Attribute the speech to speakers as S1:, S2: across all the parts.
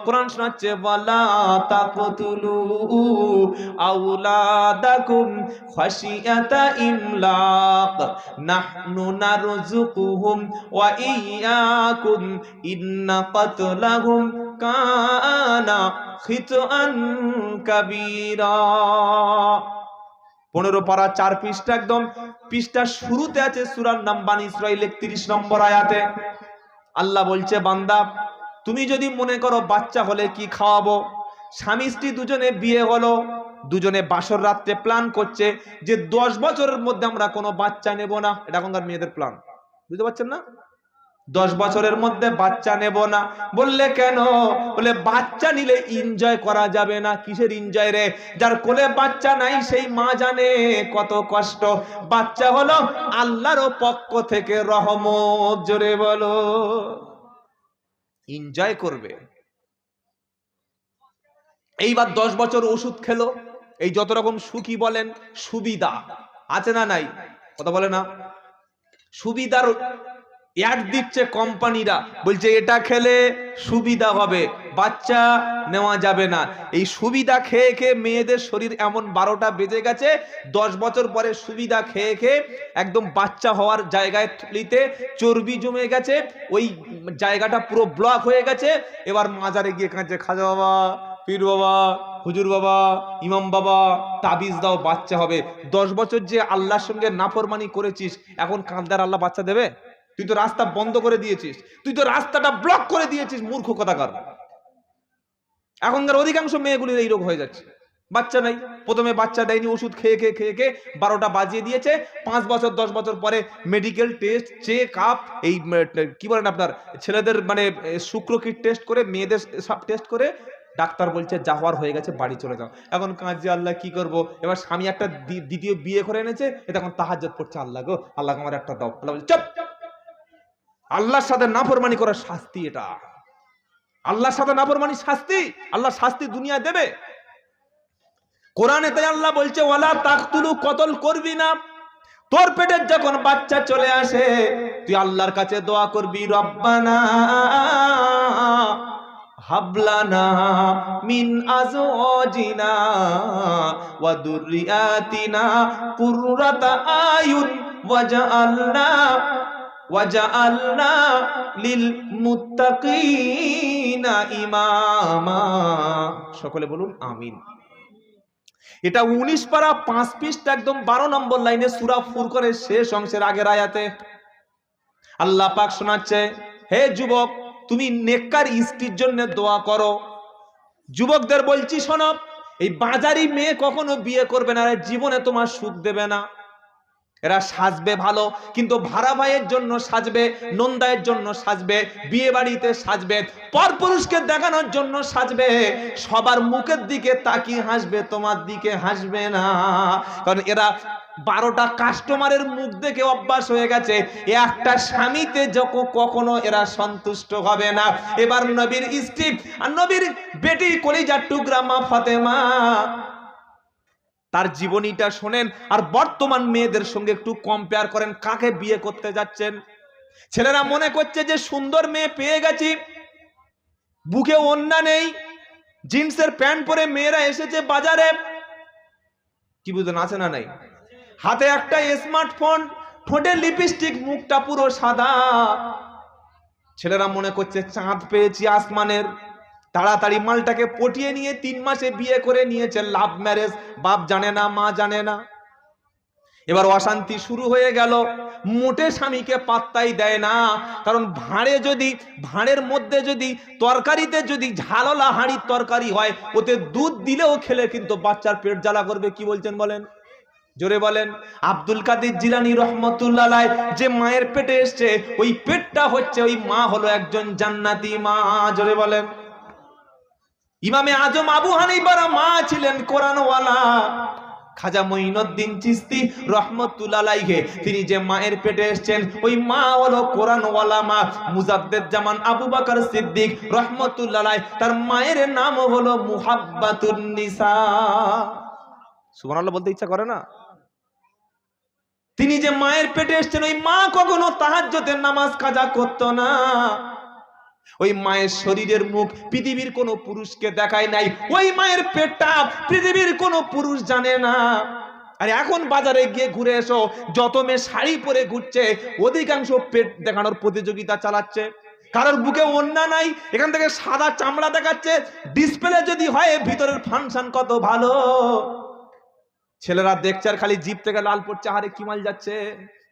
S1: কোরআন শোনাচ্ছে ওয়ালা তাকতুলু আওলাদাকুম খাশিয়াতা ইমলাক নাহনু নারযুকুহুম ওয়া ইয়্যাকুম ইন্না কাতলাহুম কানা খিতআন কাবীরা। 15 পারা 4 পৃষ্ঠা, একদম পৃষ্ঠা শুরুতে আছে সূরার নাম বানী ইসরাঈল 31 নম্বর আয়াতে আল্লাহ বলছে, বান্দা তুমি যদি মনে করো বাচ্চা হলে কি খাওয়াবো, স্বামী স্ত্রী দুজনে বিয়ে হলো, দুজনে বাসর রাত্রে প্ল্যান করছে যে 10 বছরের মধ্যে আমরা কোনো বাচ্চা নেব না, এটা এখনকার মেয়েদের প্ল্যান, বুঝতে পারছেন না? 10 বছরের মধ্যে বাচ্চা নেব না। বললে কেন? বলে বাচ্চা নিলে এনজয় করা যাবে না। কিসের এনজয় রে? যার কোলে বাচ্চা নাই সেই মা জানে কত কষ্ট। বাচ্চা হলো আল্লাহর পক্ষ থেকে রহমত, জোরে বলো, এনজয় করবে। এইবার 10 বছর ওষুধ খেলো, এই যত রকম সুখী বলেন সুবিধা আছে না নাই, কথা বলে না, সুবিধার অ্যাড দিচ্ছে কোম্পানিরা, বলছে এটা খেলে সুবিধা হবে, বাচ্চা নেওয়া যাবে না। এই সুবিধা খেয়ে খেয়ে মেয়েদের শরীর এমন 12টা বেজে গেছে, 10 বছর পরে সুবিধা খেয়ে খেয়ে একদম বাচ্চা হওয়ার জায়গায় থলিতে চর্বি জমে গেছে, ওই জায়গাটা পুরো ব্লক হয়ে গেছে। এবার মাজারে গিয়ে কাঁদছে, খাজা বাবা, পীর বাবা, হুজুর বাবা, ইমাম বাবা, তাবিজ দাও বাচ্চা হবে। 10 বছর যে আল্লাহর সঙ্গে নাফরমানি করেছিস, এখন কাঁদার আল্লাহ বাচ্চা দেবে? তুই তো রাস্তা বন্ধ করে দিয়েছিস, তুই তো রাস্তাটা ব্লক করে দিয়েছিস, মূর্খ কথাকার। এখনকার অধিকাংশ মেয়েগুলির এই রোগ হয়ে যাচ্ছে, বাচ্চা নাই, প্রথমে বাচ্চা দেয়নি, ওষুধ খেয়ে খেয়ে খেয়ে খেয়ে 12টা বাজিয়ে দিয়েছে। 5 বছর 10 বছর পরে মেডিকেল টেস্ট, চেক আপ, এই কি বলেন আপনার ছেলেদের মানে শুক্র কিট টেস্ট করে, মেয়েদের সব টেস্ট করে ডাক্তার বলছে যা হওয়ার হয়ে গেছে, বাড়ি চলে যাও। এখন কাঁদছে, আল্লাহ কি করব? এবার স্বামী একটা দ্বিতীয় বিয়ে করে এনেছে, এটা এখন তাহাজ্জুদ পড়ছে, আল্লাহ গো, আল্লাহ আমার একটা দাও। আল্লাহ বলছে চুপ, আল্লাহর সাথে নাফরমানি করার শাস্তি এটা, আল্লাহর সাথে নাফরমানি শাস্তি, আল্লাহ শাস্তি দুনিয়া দেবে। কোরআনে তাই আল্লাহ বলছে ওয়ালা তাকতুলু, কতল করবি না। তোর পেটের যখন বাচ্চা চলে আসে, তুই আল্লাহর কাছে দোয়া করবি, রব্বানা হাবলানা মিন আজওয়াজিনা ওয়া দুররিয়াতিনা কুররাতা আয়ুন ওয়াজআলনা লিল মুত্তাকিনা ইমামা। সকলে বলুন আমিন। এটা 19 পারা 5 পৃষ্ঠা, একদম 12 নম্বর লাইনে সূরা ফুরকানের শেষ অংশের আগের আয়াতে আল্লাহ পাক শোনাচ্ছে, হে যুবক, তুমি নেককার স্ত্রীর জন্য দোয়া করো। যুবকদের বলছি শোনো, এই বাজারি মেয়ে কখনো বিয়ে করবে না, জীবনে তোমার সুখ দেবে না। এরা সাজবে ভালো, কিন্তু ভাড়া ভাইয়ের জন্য সাজবে, নন্দায়ের জন্য সাজবে, বিয়ে বাড়িতে সাজবে, পরপুরুষকে দেখানোর জন্য সাজবে, সবার মুখের দিকে তাকিয়ে হাসবে, তোমার দিকে হাসবে না। কারণ এরা 12টা কাস্টমারের মুখ দেখে অভ্যাস হয়ে গেছে, একটা স্বামীতে যখন কখনো এরা সন্তুষ্ট হবে না। এবার নবীর স্ত্রী আর নবীর বেটি কলিজার টুকরা মা ফাতেমা, তার জীবনীটা শোনেন আর বর্তমান মেয়েদের সঙ্গে একটু কম্পেয়ার করেন, কাকে বিয়ে করতে যাচ্ছেন। ছেলেরা মনে করছে যে সুন্দর মেয়ে পেয়ে গেছি, বুকে ওন্না নেই, জিন্সের প্যান্ট পরে মেয়েরা এসেছে বাজারে, কি বুঝলেন, আছে না নাই? হাতে একটা স্মার্টফোন, ঠোঁটে লিপস্টিক, মুখটা পুরো সাদা। ছেলেরা মনে করছে চাঁদ পেয়েছি আসমানের। তাড়াতাড়ি মালটাকে পটিয়ে নিয়ে 3 মাসে বিয়ে করে নিয়েছে, লাভ ম্যারেজ, বাপ জানে না, মা জানে না। এবার অশান্তি শুরু হয়ে গেল, মোটে স্বামীকে পাত্তাই দেয় না। কারণ ভাঁড়ের মধ্যে যদি তরকারিতে যদি ঝাললা হাঁড়ির তরকারি হয়, ওতে দুধ দিলেও খেলে কিন্তু বাচ্চার পেট জ্বালা করবে। কি বলছেন বলেন, জোরে বলেন। আব্দুল কাদের জিলানী রহমতুল্লাহ আলাইহি যে মায়ের পেটে এসছে, ওই পেটটা হচ্ছে, ওই মা হলো একজন জান্নাতি মা, জোরে বলেন। ইমামে আজম আবু হানিফার মা ছিলেন কোরআনওয়ালা। খাজা মঈনুদ্দিন চিশতি রহমতুল্লাহ আলাইহি তিনি যে মায়ের পেটে এসেছেন, ওই মা হলো কোরআনওয়ালা মা। মুজাদ্দেদ জামান আবু বকর সিদ্দিক রহমতুল্লাহ আলাইহি, তার মায়ের নাম হলো মুহাব্বাতুন নিসা। সুবহানাল্লাহ বলতে ইচ্ছা করে না? তিনি যে মায়ের পেটে এসেছেন, ওই মা কখনো তাহাজ্জুদের নামাজ কাজা করতো না। ওই মায়ের শরীরের মুখ পৃথিবীর কোনো পুরুষকে দেখায় নাই, ওই মায়ের পেটটা পৃথিবীর কোনো পুরুষ জানে না। আর এখন বাজারে গিয়ে ঘুরে এসো, যত মেয়ে শাড়ি পরে ঘুরছে অধিকাংশ পেট দেখানোর প্রতিযোগিতা চালাচ্ছে। কারোর বুকে ওন্না নাই, এখান থেকে সাদা চামড়া দেখাচ্ছে। ডিসপ্লে যদি হয় ভিতরের ফাংশন কত ভালো। ছেলেরা দেখছে আর খালি জিভ থেকে লাল পড়ছে, আরে কি মাল যাচ্ছে।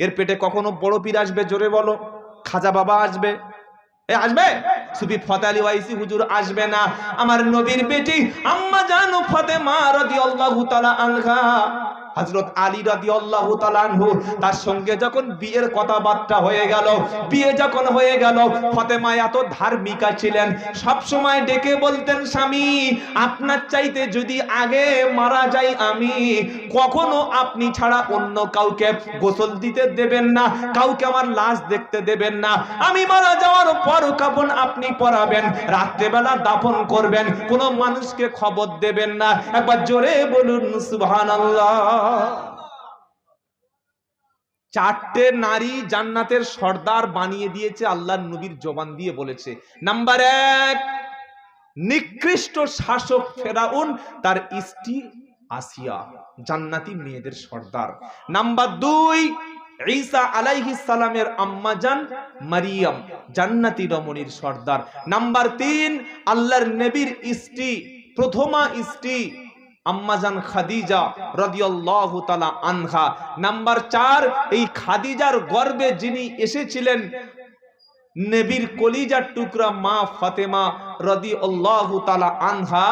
S1: এর পেটে কখনো বড় পীর আসবে? জোরে বলো। খাজা বাবা আসবে? আসবে? সুফি ফতেহ আলী ওয়াইসি হুজুর আসবে না। আমার নবীর বেটি আম্মা জান ফাতেমা রাদিয়াল্লাহু তাআলা আনহা, হযরত আলী রাদিয়াল্লাহু তাআলা আনহু, তার সঙ্গে যখন বিয়ের কথাবার্তা হয়ে গেল, বিয়ে যখন হয়ে গেল, ফাতেমা এত ধার্মিকা ছিলেন, সব সময় ডেকে বলতেন, স্বামী আপনার চাইতে যদি আগে মারা যাই আমি, কখনো আপনি ছাড়া অন্য কাউকে গোসল দিতে দেবেন না, কাউকে আমার লাশ দেখতে দেবেন না। আমি মারা যাওয়ার পর কাফন আপনি পরাবেন, রাত্রেবেলা দাফন করবেন, কোনো মানুষকে খবর দেবেন না। একবার জোরে বলুন সুবহানাল্লাহ। চারটে নারী জান্নাতের সর্দার বানিয়ে দিয়েছে আল্লাহর নবীর জবান দিয়ে বলেছে। নাম্বার 1, নিকৃষ্ট শাসক ফেরাউন, তার স্ত্রী আসিয়া জান্নাতি মেয়েদের সর্দার। নাম্বার 2, ঈসা আলাইহিস সালামের আম্মা জান মারিয়াম জান্নাতি রমণীর সর্দার। নাম্বার 3, আল্লাহর নবীর স্ত্রী, প্রথমা স্ত্রী আম্মাজান খাদিজা রাদিয়াল্লাহু তাআলা আনহা। নাম্বার 4, এই খাদিজার গর্ভে যিনি এসেছিলেন নবীর কলিজার টুকরা মা ফাতেমা রাদিয়াল্লাহু তাআলা আনহা।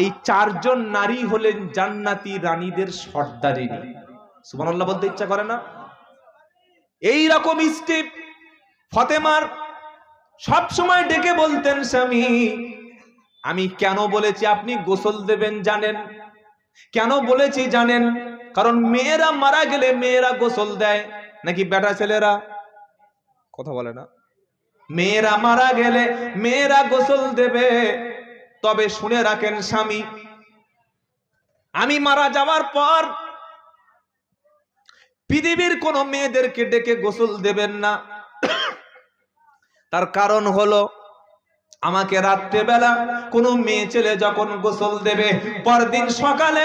S1: এই 4 জন নারী হলেন জান্নাতি রানীদের সর্দারিনী। সুবহানাল্লাহ বলতে ইচ্ছা করে না? এই রকম স্টেপ ফাতেমার সব সময় ডেকে বলতেন, স্বামী আমি কেন বলেছি আপনি গোসল দেবেন জানেন? কেন বলেছি জানেন? কারণ মেয়েরা মারা গেলে মেয়েরা গোসল দেয় নাকি বেটা ছেলেরা? কথা বলে না। মেয়েরা মারা গেলে মেয়েরা গোসল দেবে। তবে শুনে রাখেন স্বামী, আমি মারা যাওয়ার পর পৃথিবীর কোন মেয়েদেরকে ডেকে গোসল দেবেন না। তার কারণ হলো, আমাকে রাত্রেবেলা কোনো মেয়ে ছেলে যখন গোসল দেবে, পরদিন সকালে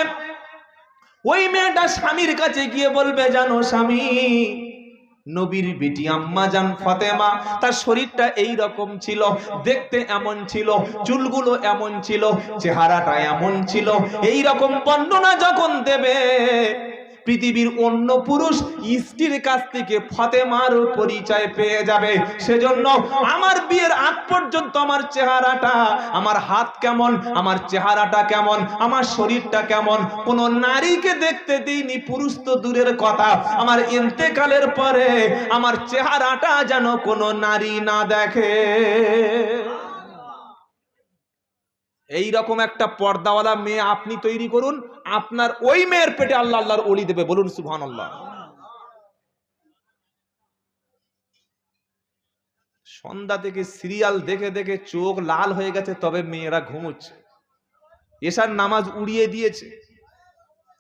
S1: ওই মেয়েটা স্বামীর কাছে গিয়ে বলবে, জানো স্বামী, নবীর বেটি আম্মা জান ফাতেমা, তার শরীরটা এই রকম ছিল, দেখতে এমন ছিল, চুলগুলো এমন ছিল, চেহারাটা এমন ছিল। এই রকম বর্ণনা যখন দেবে, পৃথিবীর অন্য পুরুষ স্ত্রীর কাছ থেকে ফাতেমার পরিচয় পেয়ে যাবে। সেজন্য আমার বিয়ের আগ পর্যন্ত আমার চেহারাটা, আমার হাত কেমন, আমার চেহারাটা কেমন, আমার শরীরটা কেমন, কোন নারীকে দেখতে দিইনি। পুরুষ তো দূরের কথা, আমার ইন্তেকালের পরে আমার চেহারাটা যেন কোনো নারী না দেখে। এই রকম একটা পর্দাওয়ালা মেয়ে আপনি তৈরি করুন, আপনার ওই মেয়ের পেটে আল্লাহ আল্লাহর ওলি দেবে। বলুন সুবহানাল্লাহ। সন্ধ্যা থেকে সিরিয়াল দেখে দেখে চোখ লাল হয়ে গেছে, তবে মেয়েরা ঘুমোচ্ছে, এশার নামাজ উড়িয়ে দিয়েছে,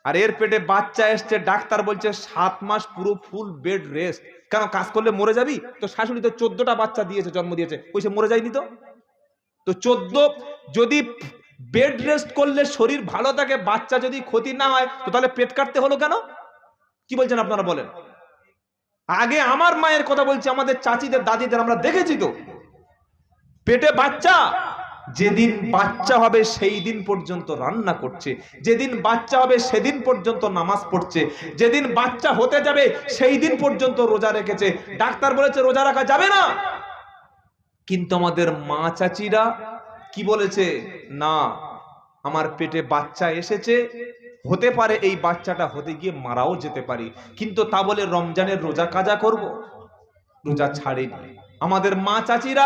S1: আর এর পেটে বাচ্চা এসছে। ডাক্তার বলছে 7 মাস পুরো ফুল বেড রেস্ট। কেন, কাজ করলে মরে যাবি? তো শাশুড়ি তো 14টা বাচ্চা দিয়েছে, জন্ম দিয়েছে, কইছে মরে যায়নি তো। তো 14 যদি বেড রেস্ট করলে শরীর ভালো থাকে, বাচ্চা যদি ক্ষতি না হয়, তো তাহলে পেট কাটতে হলো কেন? কি বলছেন আপনারা বলেন? আগে আমার মায়ের কথা বলছি, আমাদের চাচিদের দাদিদের আমরা দেখেছি তো, পেটে বাচ্চা, যেদিন বাচ্চা হবে সেই দিন পর্যন্ত রান্না করছে, যেদিন বাচ্চা হবে সেদিন পর্যন্ত নামাজ পড়ছে, যেদিন বাচ্চা হতে যাবে সেই দিন পর্যন্ত রোজা রেখেছে। ডাক্তার বলেছে রোজা রাখা যাবে না, কিন্তু আমাদের মা চাচিরা কি বলেছে, না আমার পেটে বাচ্চা এসেছে, হতে পারে এই বাচ্চাটা হতে গিয়ে মারাও যেতে পারি, কিন্তু তা বলে রমজানের রোজা কাজা করব? রোজা ছাড়েনি। আমাদের মা চাচিরা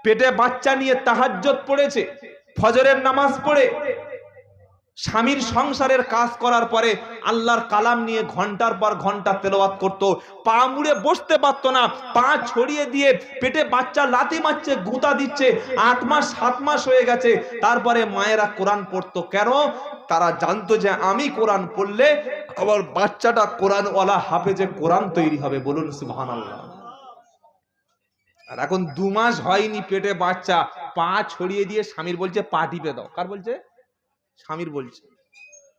S1: পেটে বাচ্চা নিয়ে তাহাজ্জুদ পড়েছে, ফজরের নামাজ পড়ে স্বামীর সংসারের কাজ করার পরে আল্লাহর কালাম নিয়ে ঘন্টার পর ঘন্টা তেলাওয়াত করত। পা মুড়ে বসতে পারতো না, পা ছড়িয়ে দিয়ে পেটে বাচ্চা লাথি মারছে, গুঁতা দিচ্ছে, 8 মাস 7 মাস হয়ে গেছে। তারপরে মায়েরা কোরআন পড়তো। কেন? তারা জানতো যে আমি কোরআন পড়লে আমার বাচ্চাটা কোরআনওয়ালা হাফেজে কোরআন তৈরি হবে। বলুন সুবহানাল্লাহ। আর এখন 2 মাস হয়নি পেটে বাচ্চা, পা ছড়িয়ে দিয়ে স্বামীর বলছে পা টিপে দাও। কার বলছে? স্বামীর বলছে।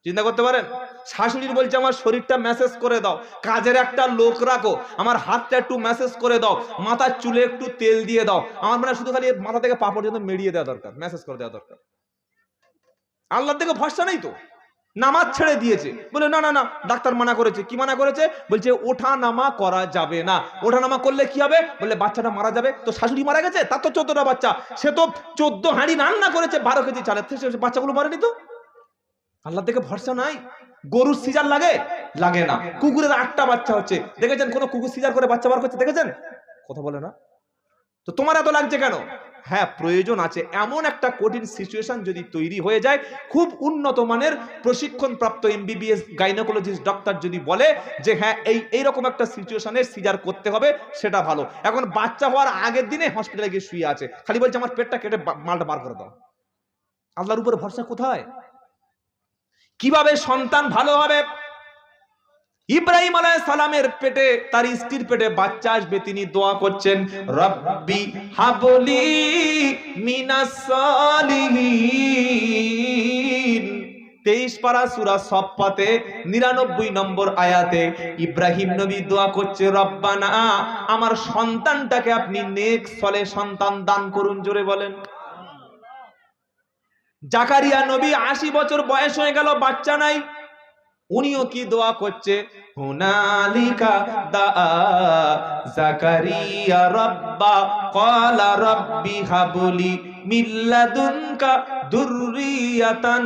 S1: চিন্তা করতে পারেন? শাশুড়ির বলছে আমার শরীরটা ম্যাসেজ করে দাও, কাজের একটা লোক রাখো, আমার হাতটা একটু ম্যাসেজ করে দাও, মাথার চুলে একটু তেল দিয়ে দাও, আমার মানে শুধু খালি মাথা থেকে পা পর্যন্ত মেরিয়ে দেওয়া দরকার, ম্যাসেজ করে দেওয়া দরকার। আল্লাহর দিকে ভরসা নেই তো, নামাজ ছেড়ে দিয়েছে, বলে না না না ডাক্তার মানা করেছে। কি মানা করেছে? বলছে ওঠা নামা করা যাবে না। ওঠা নামা করলে কি হবে? বলে বাচ্চাটা মারা যাবে। তো শাশুড়ি মারা গেছে, তার তো 14টা বাচ্চা, সে তো 14 হাঁড়ি রান্না করেছে 12 কেজি চালের, সে বাচ্চাগুলো মরেনি তো। আল্লাহর দিকে ভরসা নাই। গরুর সিজার লাগে? লাগে না। কুকুরের 8টা বাচ্চা হচ্ছে, দেখেছেন কোন কুকুর সিজার করে বাচ্চা বার করছে? দেখেছেন? কথা বলে না। তো তোমার এত লাগছে কেন? হ্যাঁ প্রয়োজন আছে। এমন একটা কঠিন সিচুয়েশন যদি তৈরি হয়ে যায়, খুব উন্নত মানের প্রশিক্ষণ প্রাপ্ত এমবিবিএস গাইনোকোলজিস্ট ডক্টর যদি বলে যে হ্যাঁ এইরকম একটা সিচুয়েশনে সিজার করতে হবে, সেটা ভালো। এখন বাচ্চা হওয়ার আগের দিনে হসপিটালে গিয়ে শুয়ে আছে, খালি বলছে আমার পেটটা কেটে মালটা বার করে দাও। আল্লাহর উপরে ভরসা কোথায়? কিভাবে সন্তান ভালো হবে? ইব্রাহিম আলাইহিস সালামের পেটে, তার স্ত্রীর পেটে বাচ্চা আসবে, তিনি দোয়া করছেন রব্বি হাবলি মিনাস সালিহিন। 23 পারা সূরা সফফাতে 99 নম্বর আয়াতে ইব্রাহিম নবী দোয়া করছে রব্বানা, আমার সন্তানটাকে আপনি নেক সলে সন্তান দান করুন। জোরে বলেন। জাকারিয়া নবী 80 বছর বয়স হয়ে গেল, বাচ্চা নাই। উনিও কি দোয়া করছে? হুনালিকা দাআ জাকারিয়া রাব্বা ক্বালা রাব্বি হাবলি মিন লাদুনকা যুররিয়াতান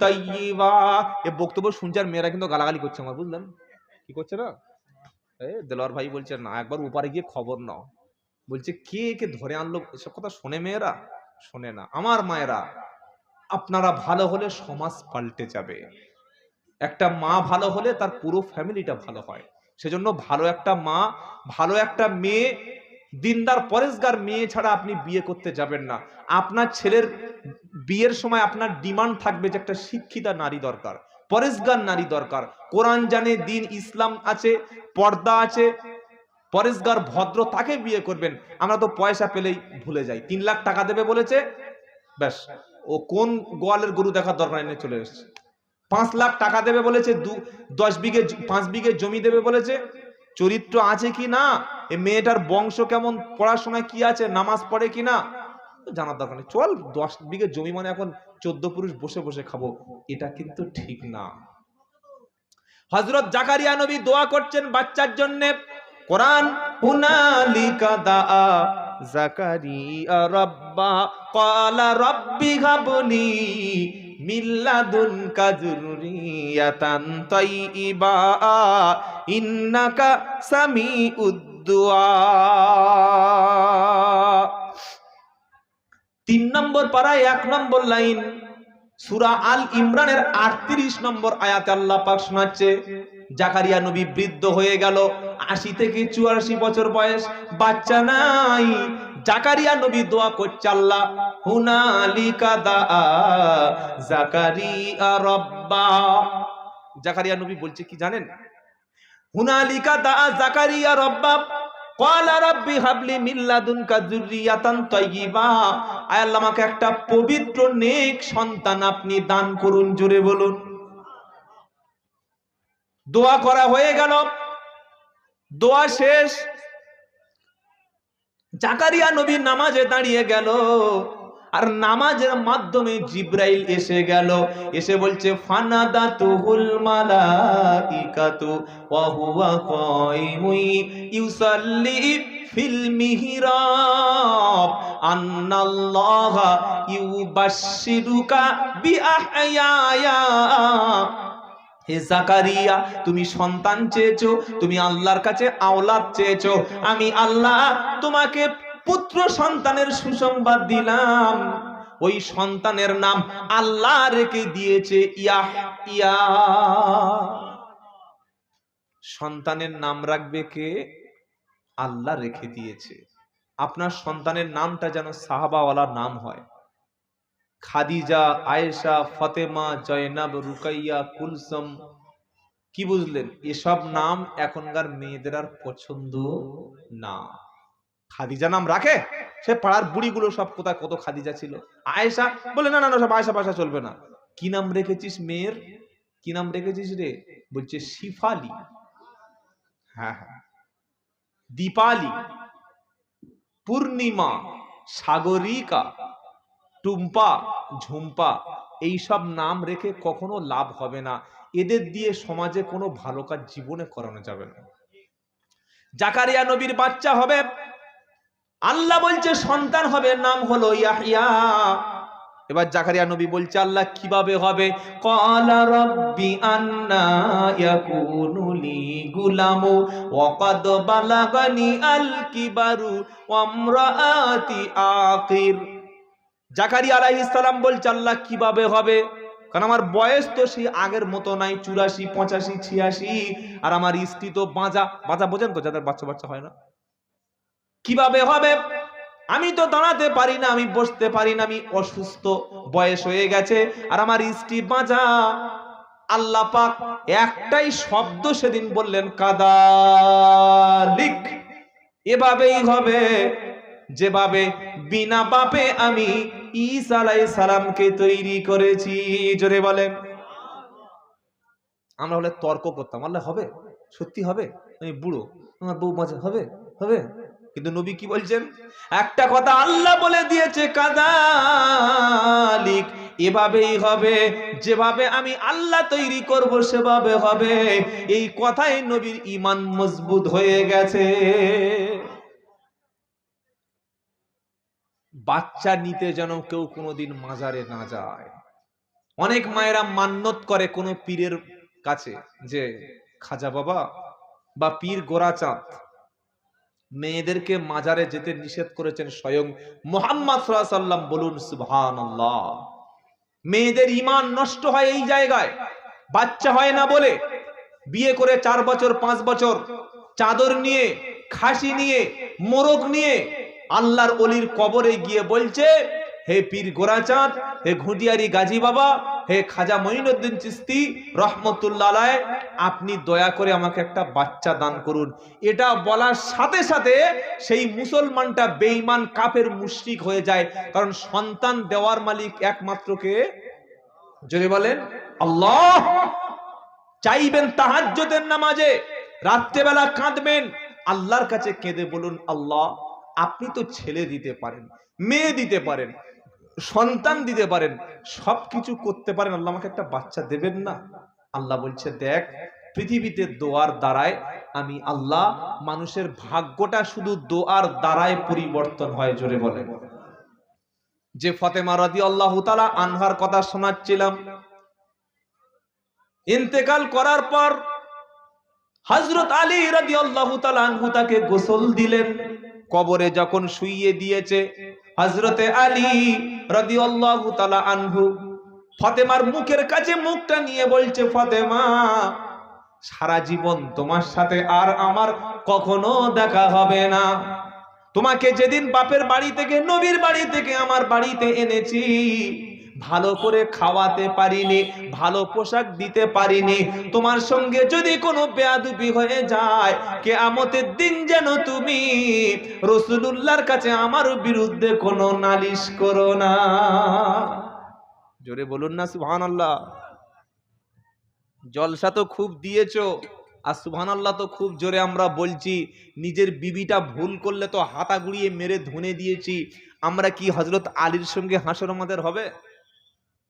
S1: তাইয়্যিবা। এই বক্তব্য শুনছেন মেয়েরা কিন্তু গালাগালি করছে আমার, বুঝলেন? কি করছে না? দেলোয়ার ভাই বলছে না, একবার উপরে গিয়ে খবর নাও। বলছে কে কে ধরে আনলো, এসব কথা শোনে মেয়েরা? শোনে না। আমার মায়েরা, আপনারা ভালো হলে সমাজ পাল্টে যাবে। একটা মা ভালো হলে তার পুরো ফ্যামিলিটা ভালো হয়। সেজন্য ভালো একটা মা, ভালো একটা মেয়ে, দিনদার পরেশগার মেয়ে ছাড়া আপনি বিয়ে করতে যাবেন না। আপনার ছেলের বিয়ের সময় আপনার ডিমান্ড থাকবে যে একটা শিক্ষিতা নারী দরকার, পরেশগার নারী দরকার, কোরআন জানে, দিন ইসলাম আছে, পর্দা আছে, পরেশগার ভদ্র, তাকে বিয়ে করবেন। আমরা তো পয়সা পেলেই ভুলে যাই। 3 লাখ টাকা দেবে বলেছে, ব্যাস ও কোন গোয়ালের গরু দেখার দরকার নেই, চলে এসেছে। 5 লাখ টাকা দেবে বলেছে, 5 বিঘে জমি দেবে বলেছে, চরিত্র আছে কি না, এই মেয়েটার বংশ কেমন, পড়াশোনায় কি আছে, নামাজ পড়ে কি না, জানার দরকার নেই। চল 10 বিঘে জমি মানে এখন 14 পুরুষ বসে বসে খাবো, এটা কিন্তু ঠিক না। হযরত জাকারিয়া নবী দোয়া করছেন বাচ্চার জন্য। কোরআন হুনালিকা দাআ জাকারিয়া রাব্বা ক্বালা রাব্বি হাবলি মিন লাদুনকা যুররিয়াতান তাইয়্যিবা ইন্নাকা সামিউদ দুআ। 3 নম্বর পারায় 1 নম্বর লাইন, সূরা আল ইমরানের 38 নম্বর আয়াতে আল্লাহ পাক শোনাচ্ছে, জাকারিয়া নবী বৃদ্ধ হয়ে গেল, 80 থেকে 84 বছর বয়স, বাচ্চা নাই। জাকারিয়া নবী দোয়া করছে আল্লাহ হুনালিকা দাআ জাকারিয়া রাব্বা। জাকারিয়া নবী বলছে কি জানেন? হুনালিকা দাআ জাকারিয়া রাব্বা ক্বালা রাব্বি হাবলি মিন লাদুনকা যুররিয়াতান তাইয়্যিবা। আয় আল্লাহ, আমাকে একটা পবিত্র নেক সন্তান আপনি দান করুন। জোরে বলুন। দোয়া করা হয়ে গেল, দোয়া শেষ, জাকারিয়া নবী নামাজে দাঁড়িয়ে গেল, আর নামাজের মাধ্যমে জিব্রাইল এসে গেল, এসে বলছে ফানাদাতুহুল মালাইকাতু ওয়া হুয়া কাইমুন ইউসাল্লি ফিল মিহরাব আন্নাল্লাহা ইউবাশশিরুকা বিআহইয়া। হে জাকারিয়া, তুমি সন্তান চেয়েছো, তুমি আল্লাহর কাছে আওলাদ চেয়েছো, আমি আল্লাহ তোমাকে পুত্র সন্তানের সুসংবাদ দিলাম। ওই সন্তানের নাম আল্লাহ রেখে দিয়েছে ইয়াহইয়া। সন্তানের নাম রাখবে কে? আল্লাহ রেখে দিয়েছে। আপনার সন্তানের নামটা যেন সাহাবাওয়ালা নাম হয়, খাদিজা, আয়েশা, ফাতেমা, জয়নাব, রুকাইয়া, কুলসুম। কি বুঝলেন? এসব নাম এখনকার মেয়েদের আর পছন্দ না। খাদিজা নাম রাখে? সে পাড়ার বুড়িগুলো সব কোথায় কত খাদিজা ছিল। আয়েশা বলে না না না, সব আয়েশা পাশা চলবে না। কি নাম রেখেছিস মেয়ের? কি নাম রেখেছিস রে? বলছে শিফালি। হ্যাঁ হ্যাঁ, দীপালি, পূর্ণিমা, সাগরিকা, টুম্পা, ঝুম্পা, এইসব নাম রেখে কখনো লাভ হবে না। এদের দিয়ে সমাজে কোনো ভালো কাজ জীবনে করানো যাবে না। জাকারিয়া নবীর বাচ্চা হবে, আল্লাহ বলছে সন্তান হবে, নাম হলো ইয়াহইয়া। এবার জাকারিয়া নবী বলছে আল্লাহ কিভাবে হবে? ক্বালা রাব্বি আন্না ইয়াকুনু লি গুলামু ওয়া ক্বাদ বালাগানি আল কিবারু ওয়া ইমরাআতি আকির। জাকারিয়া আলাইহিস সালাম বলছে আল্লাহ কিভাবে হবে, কারণ আমার বয়স তো সেই আগের মতো নাই, 84, 85, 86, আর আমার স্ত্রী তো বাঁচা। বাঁচা বোঝেন তো, যাদের বাচ্চা বাচ্চা হয় না। কিভাবে হবে? আমি তো দাঁড়াতে পারি না, আমি বসতে পারি না, আমি অসুস্থ, বয়স হয়ে গেছে, আর আমার স্ত্রী বাঁচা। আল্লাহ পাক একটাই শব্দ সেদিন বললেন, কাদালিক, এভাবেই হবে যেভাবে বিনা পাপে আমি ঈসা আলাইহিস সালামকে তৈরি করেছি। জোরে বলেন। আমরা হলে তর্ক করতাম, আল্লাহ হবে, সত্যি হবে, আমি বুড়ো, আমার বউ বাঁচা, হবে হবে। কিন্তু নবী কি বলছেন? একটা কথা আল্লাহ বলে দিয়েছে, কাদালিক, এভাবেই হবে, যেভাবে আমি আল্লাহ তৈরি করব সেভাবে হবে। এই কথাই নবীর ঈমান মজবুত হয়ে গেছে। বাচ্চা নিতে যেন কেউ কোনোদিন মাজারে না যায়। অনেক মায়েরা মান্যত করে কোন পীরের কাছে যে খাজা বাবা বা পীর গোরাচাঁদ, মেয়েদেরকে মাজারে যেতে নিষেধ করেছেন স্বয়ং মুহাম্মদ সাল্লাল্লাহু আলাইহি ওয়াসাল্লাম। বলুন সুবহানাল্লাহ। মেয়েদের ঈমান নষ্ট হয় এই জায়গায়, বাচ্চা হয় না বলে বিয়ে করে 4 বছর 5 বছর চাদর নিয়ে, খাসি নিয়ে, মোরগ নিয়ে আল্লাহর ওলির কবরে গিয়ে বলছে, হে পীর গোরাচাঁদ, হে ঘুটিয়ারি গাজী বাবা, হে খাজা মঈনুদ্দিন চিশতি রহমতুল্লাহ আলাইহ, আপনি দয়া করে আমাকে একটা বাচ্চা দান করুন। এটা বলার সাথে সাথে সেই মুসলমানটা বেঈমান কাফের মুশরিক হয়ে যায়, কারণ সন্তান দেওয়ার মালিক একমাত্র কে? জোরে বলেন আল্লাহ। চাইবেন তাহাজ্জুদের নামাজে, রাত্রেবেলা কাঁদবেন, আল্লাহর কাছে কেঁদে বলুন, আল্লাহ আপনি তো ছেলে দিতে পারেন, মেয়ে দিতে পারেন, সন্তান দিতে পারেন, সবকিছু করতে পারেন, আল্লাহ আমাকে একটা বাচ্চা দেবেন না? আল্লাহ বলছে, দেখ, পৃথিবীতে দোয়ার দ্বারায় আমি আল্লাহ, মানুষের ভাগ্যটা শুধু দোয়ার দ্বারায় পরিবর্তন হয়। জোরে বলেন। যে ফাতেমা রাদিয়াল্লাহু তাআলা আনহার কথা শোনাচ্ছিলাম, ইন্তেকাল করার পর হযরত আলী রাদিয়াল্লাহু তাআলা আনহু তাকে গোসল দিলেন। কবরে যখন শুইয়ে দিয়েছে হযরতে আলী রাদিয়াল্লাহু তাআলা আনহু ফাতেমার মুখের কাছে মুখটা নিয়ে বলছে, ফাতেমা, সারা জীবন তোমার সাথে আর আমার কখনো দেখা হবে না। তোমাকে যেদিন বাপের বাড়ি থেকে, নবীর বাড়ি থেকে আমার বাড়িতে এনেছি, ভালো করে খাওয়াতে পারিনি, ভালো পোশাক দিতে পারিনি। তোমার সঙ্গে যদি কোনো বেয়াদবি হয়ে যায়, কিয়ামতের দিন যেন তুমি রাসূলুল্লাহর কাছে আমার বিরুদ্ধে কোনো নালিশ করো না। জোরে বলুন না সুবহানাল্লাহ। জলসা তো খুব দিয়েছো, আর সুবহানাল্লাহ তো খুব জোরে আমরা বলছি। নিজের বিবিটা ভুল করলে তো হাতা গুড়িয়ে মেরে ধুনে দিয়েছি। আমরা কি হযরত আলীর সঙ্গে হাসর আমাদের হবে?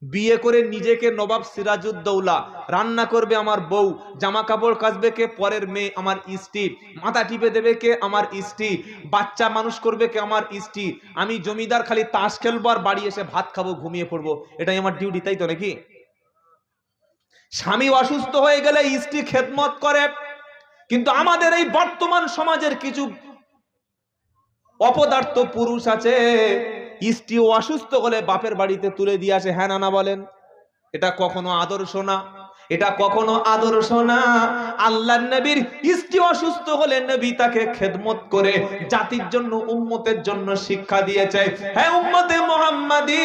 S1: বিয়ে করে নিজেকে নবাব সিরাজউদ্দৌলা, রান্না করবে আমার বউ, জামা কাপড় কাচবে কে? পরের মেয়ে আমার স্ত্রী, মাথা টিপে দেবে কে? আমার স্ত্রী, বাচ্চা মানুষ করবে কে? আমার স্ত্রী। আমি জমিদার খালি তাস খেলবো আর বাড়ি এসে ভাত খাবো, ঘুমিয়ে পড়বো, এটাই আমার ডিউটি, তাই তো নাকি? স্বামী অসুস্থ হয়ে গেলে স্ত্রী খেদমত করে, কিন্তু আমাদের এই বর্তমান সমাজের কিছু অপদার্থ পুরুষ আছে, স্ত্রী অসুস্থ হলে বাপের বাড়িতে তুলে দিয়ে আসে। হ্যাঁ না না বলেন? এটা কখনো আদর্শ না, এটা কখনো আদর্শ না। আল্লাহর নবীর স্ত্রী অসুস্থ হলে নবী তাকে খেদমত করে জাতির জন্য, উম্মতের জন্য শিক্ষা দিয়েছে। হ্যাঁ উম্মতে মুহাম্মাদি,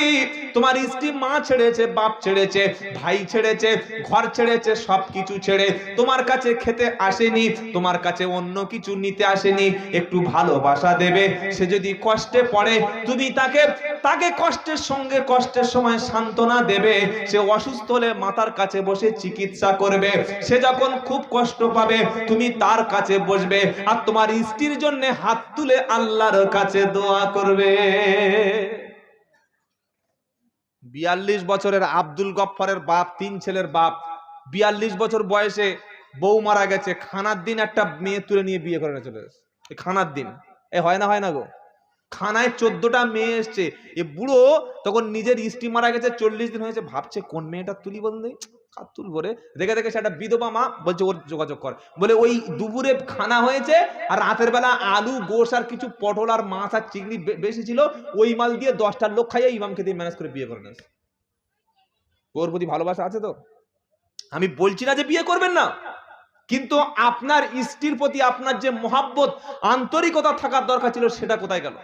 S1: তোমার স্ত্রী মা ছেড়েছে, বাপ ছেড়েছে, ভাই ছেড়েছে, ঘর ছেড়েছে, সবকিছু ছেড়ে তোমার কাছে খেতে আসেনি, তোমার কাছে অন্য কিছু নিতে আসেনি, একটু ভালোবাসা দেবে। সে যদি কষ্টে পড়ে তুমি তাকে কষ্টের সঙ্গে কষ্টের সময় সান্ত্বনা দেবে। সে অসুস্থ হলে মাতার কাছে বসে চিকিৎসা করবে। সে যখন খুব কষ্ট পাবে তুমি তার কাছে বসবে আর তোমার স্ত্রীর জন্য হাত তুলে আল্লাহর কাছে দোয়া করবে। 42 বছরের আব্দুল গফফারের বাপ, 3 ছেলের বাপ, 42 বছর বয়সে বউ মারা গেছে, খানার দিন একটা মেয়ে তুলে নিয়ে বিয়ে করে চলে গেছে। খানার দিন এ হয় না গো, খানায় 14টা মেয়ে এসছে। এ বুড়ো তখন নিজের স্ত্রী মারা গেছে, 40 দিন হয়েছে, ভাবছে কোন মেয়েটা তুলি বন্ধু, কার তুলবো রে। দেখে সেটা বিধবা মা বলছে ওর যোগাযোগ কর। বলে ওই দুপুরে খানা হয়েছে আর রাতের বেলা আলু গোশ আর কিছু পটল আর মাছ আর চিংড়ি বেশি ছিল, ওই মাল দিয়ে 10টা লোক খাইয়ে ইমামকে দিয়ে ম্যানেজ করে বিয়ে করে নেছে। ওর প্রতি ভালোবাসা আছে তো? আমি বলছি না যে বিয়ে করবেন না, কিন্তু আপনার স্ত্রীর প্রতি আপনার যে মহাব্বত, আন্তরিকতা থাকার দরকার ছিল, সেটা কোথায় গেল?